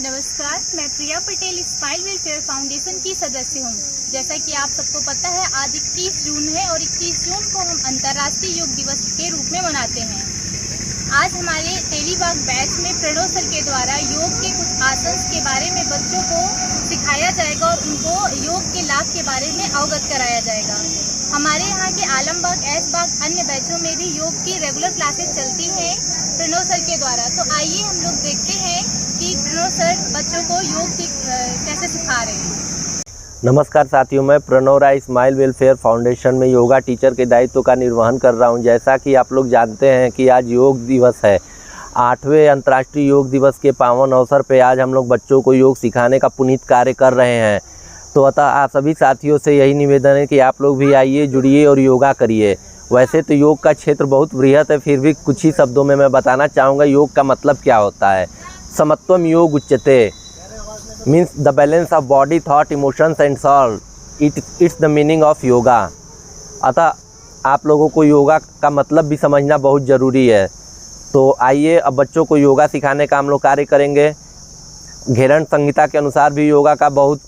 नमस्कार, मैं प्रिया Patel smile welfare foundation की सदस्य हूँ। जैसा कि आप सबको पता है, आज 21 जून है और 21 जून को हम अंतर्राष्ट्रीय योग दिवस के रूप में मनाते हैं। आज हमारे तेलीबाग बैच में प्रणव सर के द्वारा योग के कुछ आसन के बारे में बच्चों को सिखाया जाएगा और उनको योग के लाभ के बारे में अवगत कराया जाएगा। हमारे यहाँ के आलमबाग, ऐशबाग, अन्य बैचों में भी योग की रेगुलर क्लासेस चलती हैं प्रणव सर के द्वारा। तो आइए हम लोग देखते हैं कि प्रणव सर बच्चों को योग कैसे सिखा रहे हैं। नमस्कार साथियों, मैं प्रणव राय स्माइल वेलफेयर फाउंडेशन में योगा टीचर के दायित्व का निर्वहन कर रहा हूं। जैसा कि आप लोग जानते हैं कि आज योग दिवस है। 8वें अंतर्राष्ट्रीय योग दिवस के पावन अवसर पे आज हम लोग बच्चों को योग सिखाने का पुनीत कार्य कर रहे हैं। तो अतः आप सभी साथियों से यही निवेदन है कि आप लोग भी आइए, जुड़िए और योगा करिए। वैसे तो योग का क्षेत्र बहुत बृहत है, फिर भी कुछ ही शब्दों में मैं बताना चाहूँगा योग का मतलब क्या होता है। समत्वम योग उच्यते means the balance of body, thought, emotions and soul. It's the meaning of yoga. अतः आप लोगों को योगा का मतलब भी समझना बहुत ज़रूरी है। तो आइए, अब बच्चों को योगा सिखाने का हम लोग कार्य करेंगे। घेरण संहिता के अनुसार भी योगा का बहुत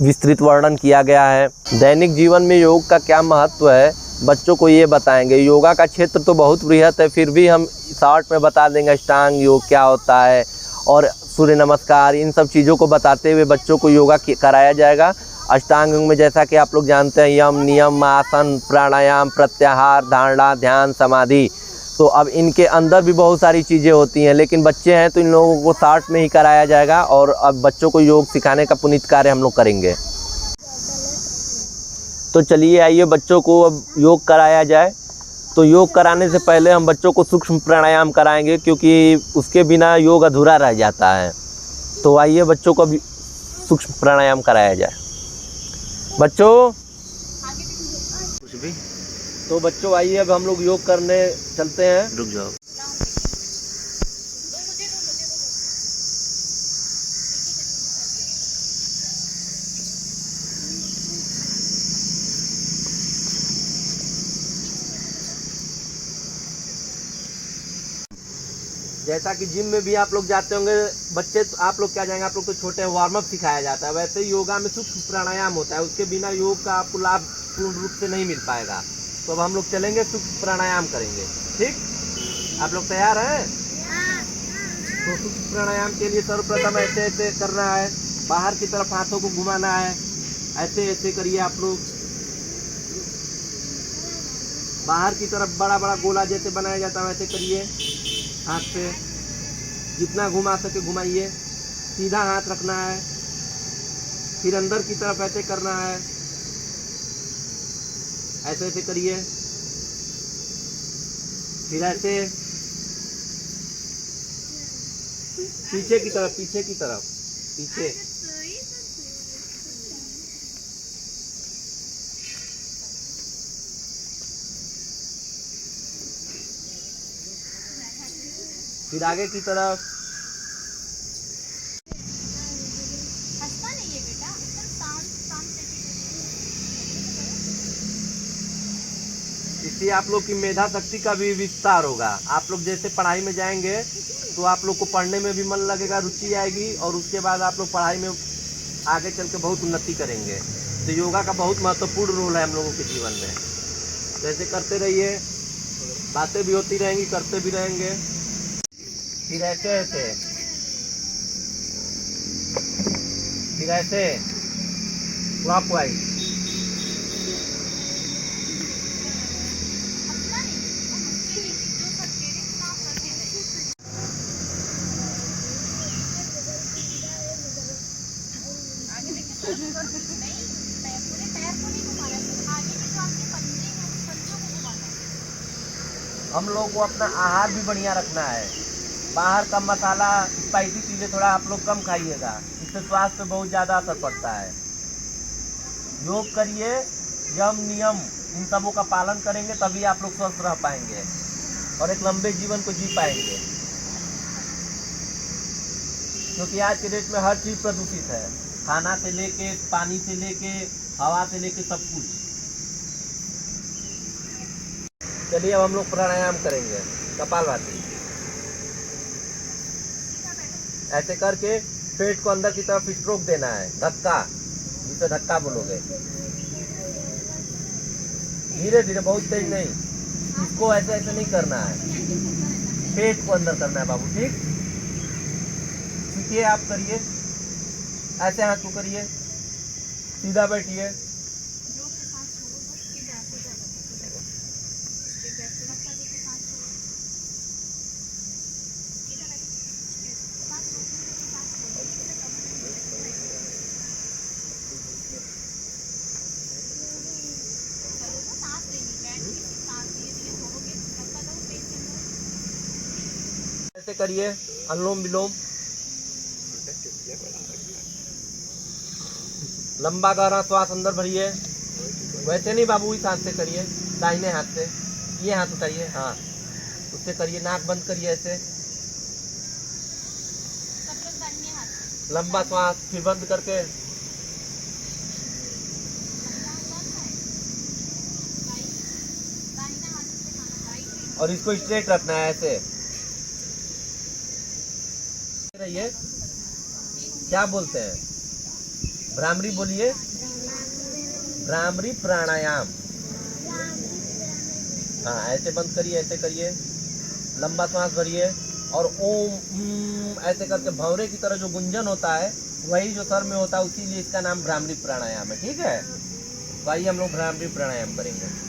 विस्तृत वर्णन किया गया है। दैनिक जीवन में योग का क्या महत्व है बच्चों को ये बताएंगे। योगा का क्षेत्र तो बहुत बृहत है, फिर भी हम शॉर्ट में बता देंगे अष्टांग योग क्या होता है और सूर्य नमस्कार, इन सब चीज़ों को बताते हुए बच्चों को योगा कराया जाएगा। अष्टांग योग में जैसा कि आप लोग जानते हैं, यम, नियम, आसन, प्राणायाम, प्रत्याहार, धारणा, ध्यान, समाधि। तो अब इनके अंदर भी बहुत सारी चीज़ें होती हैं, लेकिन बच्चे हैं तो इन लोगों को शॉर्ट में ही कराया जाएगा। और अब बच्चों को योग सिखाने का पुनीत कार्य हम लोग करेंगे। तो चलिए आइए, बच्चों को अब योग कराया जाए। तो योग कराने से पहले हम बच्चों को सूक्ष्म प्राणायाम कराएंगे, क्योंकि उसके बिना योग अधूरा रह जाता है। तो आइए बच्चों को अब सूक्ष्म प्राणायाम कराया जाए। बच्चों कुछ भी तो बच्चों आइए, अब हम लोग योग करने चलते हैं। रुक जाओ। जैसा कि जिम में भी आप लोग जाते होंगे बच्चे, तो आप लोग क्या जाएंगे, आप लोग तो छोटे वार्म अप सिखाया जाता है। वैसे ही योगा में सूक्ष्म प्राणायाम होता है, उसके बिना योग का आपको लाभ पूर्ण रूप से नहीं मिल पाएगा। तो अब हम लोग चलेंगे, सूक्ष्म प्राणायाम करेंगे। ठीक, आप लोग तैयार हैं? तो सूक्ष्म प्राणायाम के लिए सर्वप्रथम ऐसे ऐसे करना है, बाहर की तरफ हाथों को घुमाना है। ऐसे ऐसे करिए आप लोग, बाहर की तरफ बड़ा बड़ा गोला जैसे बनाया जाता है वैसे करिए। हाथ से जितना घुमा सके घुमाइए। सीधा हाथ रखना है, फिर अंदर की तरफ ऐसे करना है। ऐसे ऐसे करिए, फिर ऐसे पीछे की तरफ, पीछे की तरफ, पीछे। फिर आगे की तरफ। हंसता नहीं है बेटा, एकदम शांत। इससे आप लोग की मेधा शक्ति का भी विस्तार होगा। आप लोग जैसे पढ़ाई में जाएंगे तो आप लोग को पढ़ने में भी मन लगेगा, रुचि आएगी, और उसके बाद आप लोग पढ़ाई में आगे चल के बहुत उन्नति करेंगे। तो योगा का बहुत महत्वपूर्ण रोल है हम लोगों के जीवन में। तो ऐसे करते रहिए, बातें भी होती रहेंगी, करते भी रहेंगे। फिर ऐसे ऐसे, फिर ऐसे क्लॉकवाइज। हम लोग को अपना आहार भी बढ़िया रखना है। बाहर का मसाला, स्पाइसी चीज़ें थोड़ा आप लोग कम खाइएगा, इससे स्वास्थ्य पे बहुत ज़्यादा असर पड़ता है। योग करिए, यम, नियम, इन सबों का पालन करेंगे तभी आप लोग स्वस्थ रह पाएंगे और एक लंबे जीवन को जी पाएंगे। क्योंकि आज के डेट में हर चीज़ प्रदूषित है, खाना से लेके, पानी से लेके, हवा से लेके, सब कुछ। चलिए अब हम लोग प्राणायाम करेंगे, कपालभाति। ऐसे करके पेट को अंदर की तरफ स्ट्रोक देना है, धक्का, जिसे धक्का बोलोगे। धीरे धीरे, बहुत तेज नहीं, इसको ऐसे ऐसे नहीं करना है, पेट को अंदर करना है बाबू, ठीक। सीखिए, आप करिए, ऐसे हाथ को करिए, सीधा बैठिए। ऐसे करिए, अनुलोम विलोम, लंबा गहरा श्वास अंदर भरिए। वैसे नहीं बाबू, इस हाथ से करिए, दाहिने हाथ से, ये हाथ उठाइए, हाँ उससे करिए। नाक बंद करिए ऐसे, लंबा श्वास, फिर बंद करके, और इसको स्ट्रेट रखना है ऐसे रहिए। क्या बोलते हैं, भ्रामरी बोलिए, भ्रामरी प्राणायाम। हाँ ऐसे बंद करिए, ऐसे करिए, लंबा श्वास भरिए, और ओम ऐसे करके भंवरे की तरह जो गुंजन होता है वही जो सर में होता है, उसीलिए इसका नाम भ्रामरी प्राणायाम है, ठीक है। तो आइए हम लोग भ्रामरी प्राणायाम करेंगे।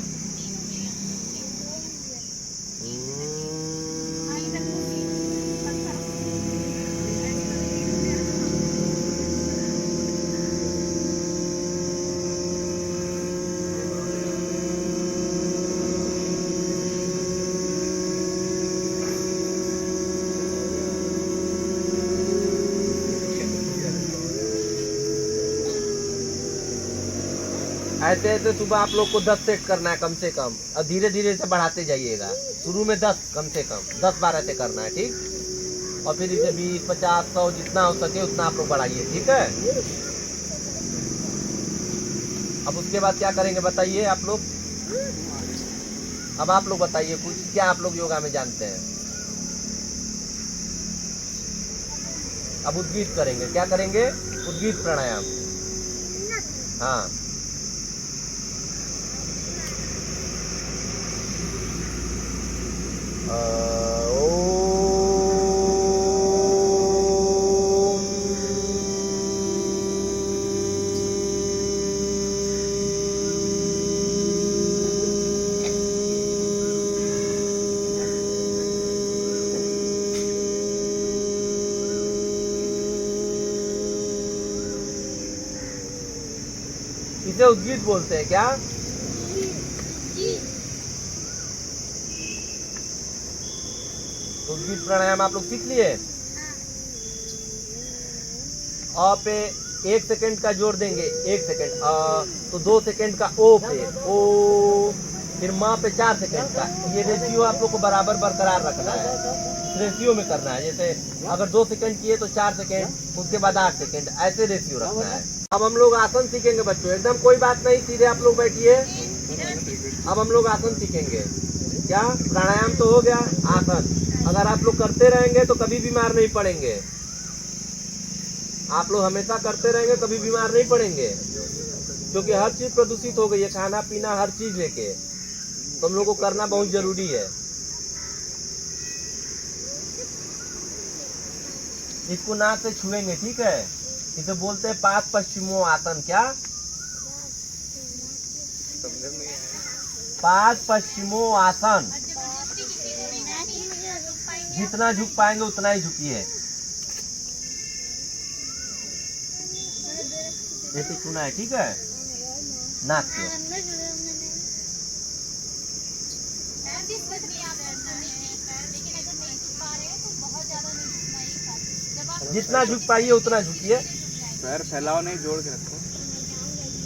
ऐसे ऐसे सुबह आप लोग को 10 सेट करना है कम से कम, और धीरे धीरे इसे बढ़ाते जाइएगा। शुरू में 10, कम से कम 10-12 से करना है, ठीक। और फिर इसे 20, 50, 100 जितना हो सके उतना आप लोग बढ़ाइए, ठीक है। अब उसके बाद क्या करेंगे बताइए आप लोग। अब आप लोग बताइए कुछ, क्या आप लोग योगा में जानते हैं। अब उद्गीत करेंगे, क्या करेंगे, उद्गीत प्राणायाम। हाँ इसे उद्गीत बोलते हैं, क्या। उद्गीत प्राणायाम आप लोग सीख लिए। अ पे 1 सेकंड का जोर देंगे, 1 सेकंड, तो 2 सेकंड का ओ पे, ओ, फिर माँ पे 4 सेकंड का। ये रेशियो आप लोग को बराबर बरकरार रखना है, रेशियो में करना है। जैसे अगर 2 सेकंड किए तो 4 सेकंड, उसके बाद 8 सेकंड, ऐसे रेशियो रखना है। अब हम लोग आसन सीखेंगे बच्चों, एकदम कोई बात नहीं, सीधे आप लोग बैठिए। अब हम लोग आसन सीखेंगे। क्या, प्राणायाम तो हो गया, आसन अगर आप लोग करते रहेंगे तो कभी बीमार नहीं पड़ेंगे। आप लोग हमेशा करते रहेंगे, कभी बीमार नहीं पड़ेंगे, क्योंकि हर चीज प्रदूषित हो गई है, खाना पीना हर चीज लेके। तो हम लोग को करना बहुत जरूरी है। इसको नाक से छुएंगे, ठीक है। इसे बोलते हैं 5 पश्चिमो आसन। क्या, 5 पश्चिमो आसन। जितना झुक पाएंगे उतना ही झुकिए। ऐसे छूना है, ठीक है, नाक से। जितना झुक पाइए उतना झुकिए। पैर फैलाओ नहीं, जोड़ के रखो,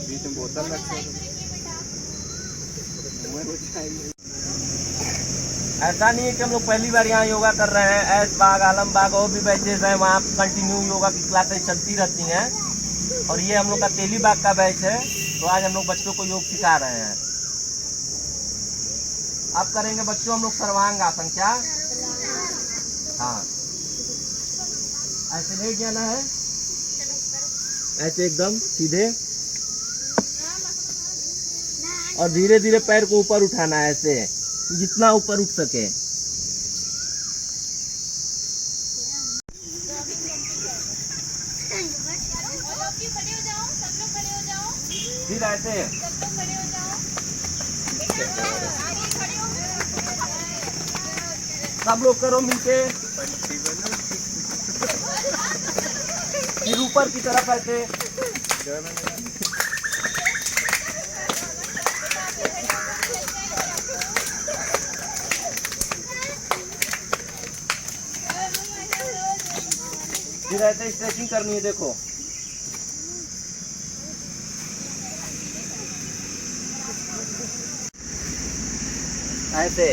बीच में बोतल रखो। ऐसा नहीं है कि हम लोग पहली बार यहाँ योगा कर रहे हैं। ऐशबाग, आलमबाग और भी बैचेज हैं, वहाँ कंटिन्यू योगा की क्लासेस चलती रहती हैं। और ये हम लोग का तेलीबाग का बैच है, तो आज हम लोग बच्चों को योग सिखा रहे हैं। अब करेंगे बच्चों हम लोग सर्वांग आसन। क्या, हाँ ऐसे लेट जाना है, ऐसे एकदम सीधे, और धीरे धीरे पैर को ऊपर उठाना है, ऐसे जितना ऊपर उठ सके। खड़े हो जाओ, सब लोग खड़े हो जाओ, फिर ऐसे सब लोग खड़े हो जाओ, बेटा आगे खड़े हो, सब लोग करो मिलके। फिर ऊपर की तरफ ऐसे, फिर ऐसे स्ट्रेचिंग करनी है। देखो ऐसे।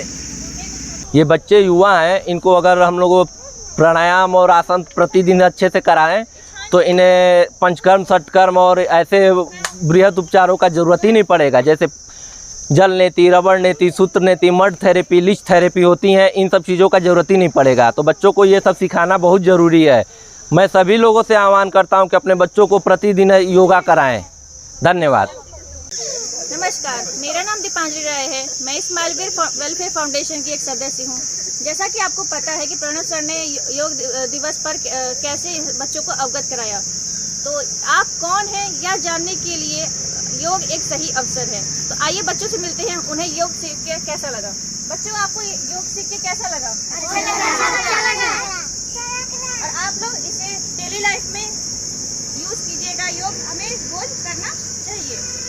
ये बच्चे युवा हैं, इनको अगर हम लोग प्राणायाम और आसन प्रतिदिन अच्छे से कराएं तो इन्हें पंचकर्म, षटकर्म और ऐसे बृहद उपचारों का ज़रूरत ही नहीं पड़ेगा। जैसे जल नेति, रबड़ नेति, सूत्र नेति, मड थेरेपी, लिच थेरेपी होती हैं, इन सब चीज़ों का ज़रूरत ही नहीं पड़ेगा। तो बच्चों को ये सब सिखाना बहुत ज़रूरी है। मैं सभी लोगों से आह्वान करता हूं कि अपने बच्चों को प्रतिदिन योगा कराएं। धन्यवाद। नमस्कार, मेरा नाम दीपांजलि राय है। मैं स्माइल वेलफेयर फाउंडेशन की एक सदस्य हूँ। जैसा कि आपको पता है कि प्रणव सर ने योग दिवस पर कैसे बच्चों को अवगत कराया, तो आप कौन हैं यह जानने के लिए योग एक सही अवसर है। तो आइए बच्चों से मिलते हैं, उन्हें योग सीख के कैसा लगा। बच्चों, आपको योग सीख के कैसा लगा? अच्छा लगा। और आप लोग इसे डेली लाइफ में यूज कीजिएगा। योग हमें रोज करना चाहिए।